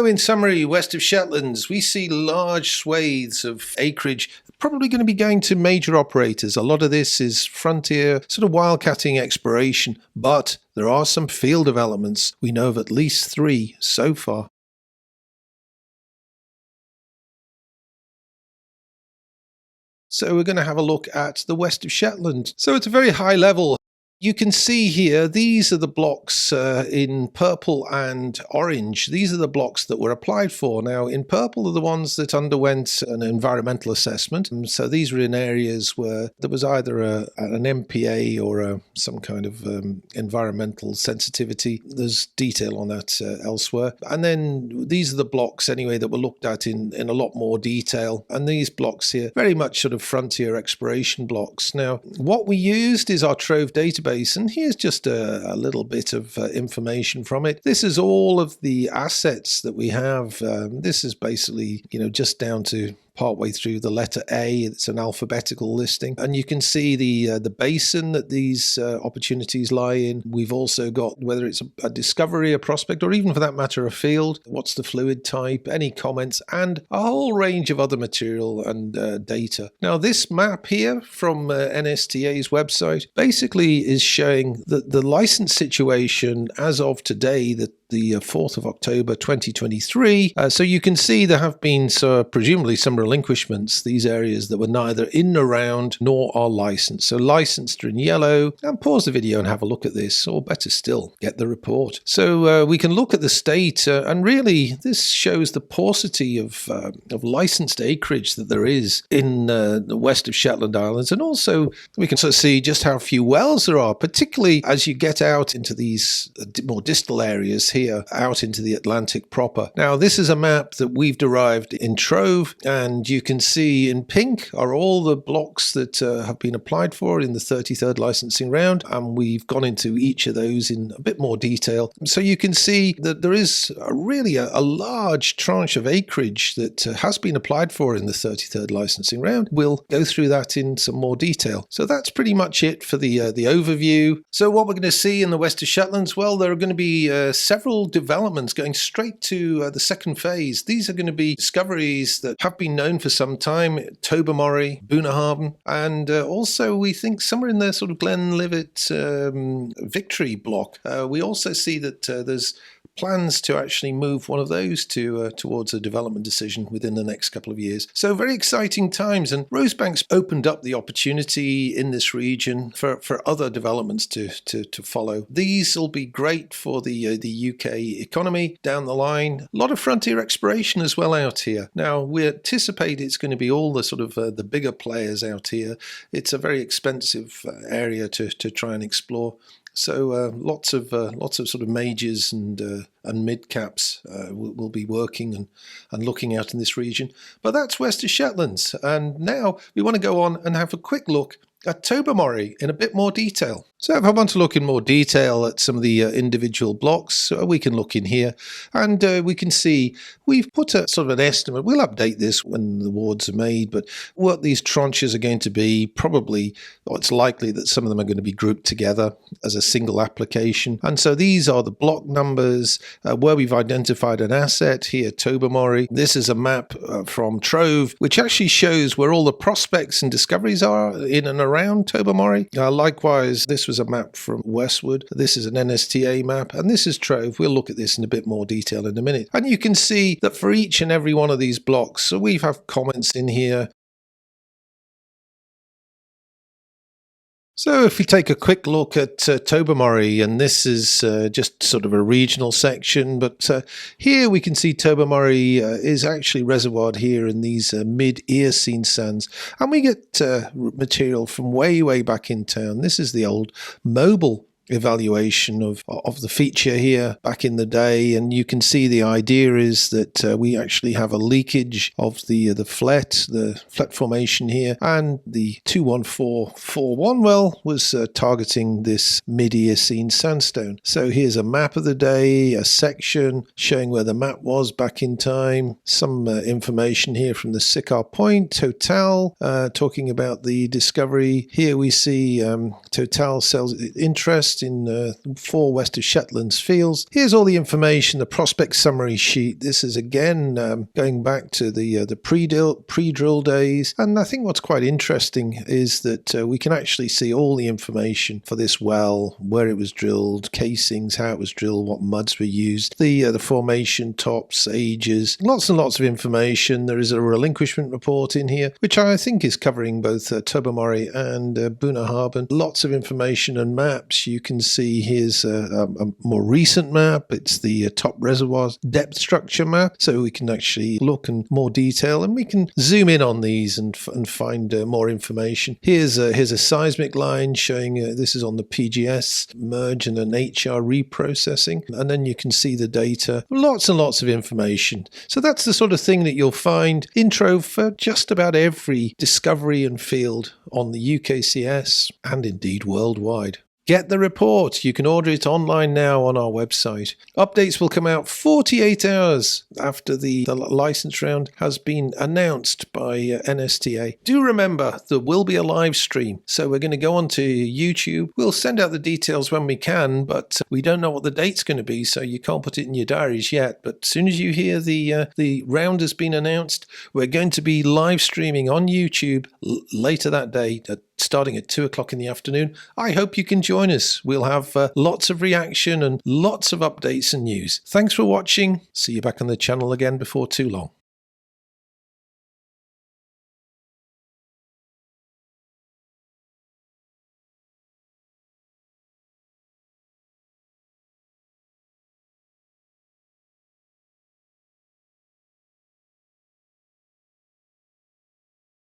So in summary, West of Shetlands, we see large swathes of acreage probably going to be going to major operators. A lot of this is frontier, sort of wildcatting exploration, but there are some field developments. We know of at least 3 so far. So we're going to have a look at the West of Shetland. So it's a very high level. You can see here, these are the blocks in purple and orange. These are the blocks that were applied for. Now, in purple are the ones that underwent an environmental assessment. So these were in areas where there was either an MPA or some kind of environmental sensitivity. There's detail on that elsewhere. And then these are the blocks, anyway, that were looked at in a lot more detail. And these blocks here, very much sort of frontier exploration blocks. Now, what we used is our TROVE database. And here's just a little bit of information from it. This is all of the assets that we have. This is basically, just down to partway through the letter A. It's an alphabetical listing, and you can see the basin that these opportunities lie in. We've also got whether it's a discovery, a prospect, or even for that matter a field. What's the fluid type? Any comments, and a whole range of other material and data. Now this map here from NSTA's website basically is showing the license situation as of today, the 4th of October 2023. So you can see there have been presumably some relinquishments, these areas that were neither in, around, nor are licensed. So licensed are in yellow. And pause the video and have a look at this, or better still, get the report. So we can look at the state, and really this shows the paucity of licensed acreage that there is in the West of Shetland Islands. And also we can sort of see just how few wells there are, particularly as you get out into these more distal areas here, out into the Atlantic proper. Now this is a map that we've derived in TROVE, and you can see in pink are all the blocks that have been applied for in the 33rd licensing round, and we've gone into each of those in a bit more detail. So you can see that there is really a large tranche of acreage that has been applied for in the 33rd licensing round. We'll go through that in some more detail. So that's pretty much it for the overview. So what we're going to see in the West of Shetlands, well, there are going to be several developments going straight to the second phase. These are going to be discoveries that have been known for some time: Tobermory, Boonahaven, and also we think somewhere in the sort of Glenlivet Victory block. We also see that there's plans to actually move one of those towards a development decision within the next couple of years. So very exciting times, and Rosebank's opened up the opportunity in this region for other developments to follow. These will be great for the UK economy down the line. A lot of frontier exploration as well out here. Now we anticipate it's going to be all the sort of the bigger players out here. It's a very expensive area to try and explore. So lots of sort of majors and mid caps will be working and looking out in this region. But that's West of Shetlands, and now we want to go on and have a quick look at Tobermory in a bit more detail. So if I want to look in more detail at some of the individual blocks, we can look in here, and we can see we've put a sort of an estimate. We'll update this when the awards are made, but what these tranches are going to be, probably, or it's likely that some of them are going to be grouped together as a single application. And so these are the block numbers where we've identified an asset here, Tobermory. This is a map from TROVE, which actually shows where all the prospects and discoveries are in and around Tobermory. Likewise, this was a map from Westwood. This is an NSTA map, and this is TROVE. We'll look at this in a bit more detail in a minute. And you can see that for each and every one of these blocks, so we have comments in here. So if we take a quick look at Tobermory, and this is just sort of a regional section, but here we can see Tobermory is actually reservoired here in these mid-Eocene sands, and we get material from way back in town. This is the old mobile evaluation of the feature here back in the day, and you can see the idea is that we actually have a leakage of the flet formation here, and the 21441 well was targeting this mid-Eocene sandstone. So here's a map of the day, a section showing where the map was back in time, some information here from the Sycar Point Total talking about the discovery. Here we see Total sells interest interest in 4 West of Shetland's fields. Here's all the information, the prospect summary sheet. This is again going back to the pre-drill days. And I think what's quite interesting is that we can actually see all the information for this well, where it was drilled, casings, how it was drilled, what muds were used, the formation, tops, ages, lots and lots of information. There is a relinquishment report in here, which I think is covering both Tobermory and Bunaharbin. Lots of information and maps. You can see here's a more recent map. It's the top reservoir depth structure map, so we can actually look in more detail, and we can zoom in on these and find more information. Here's a seismic line showing this is on the PGS merge and an HR reprocessing, and then you can see the data. Lots and lots of information. So that's the sort of thing that you'll find in TROVE for just about every discovery and field on the UKCS and indeed worldwide. Get the report. You can order it online now on our website. Updates will come out 48 hours after the license round has been announced by NSTA. Do remember, there will be a live stream. So we're going to go onto YouTube. We'll send out the details when we can, but we don't know what the date's going to be, so you can't put it in your diaries yet. But as soon as you hear the round has been announced, we're going to be live streaming on YouTube later that day, starting at 2 o'clock in the afternoon. I hope you can join us. We'll have lots of reaction and lots of updates and news. Thanks for watching. See you back on the channel again before too long.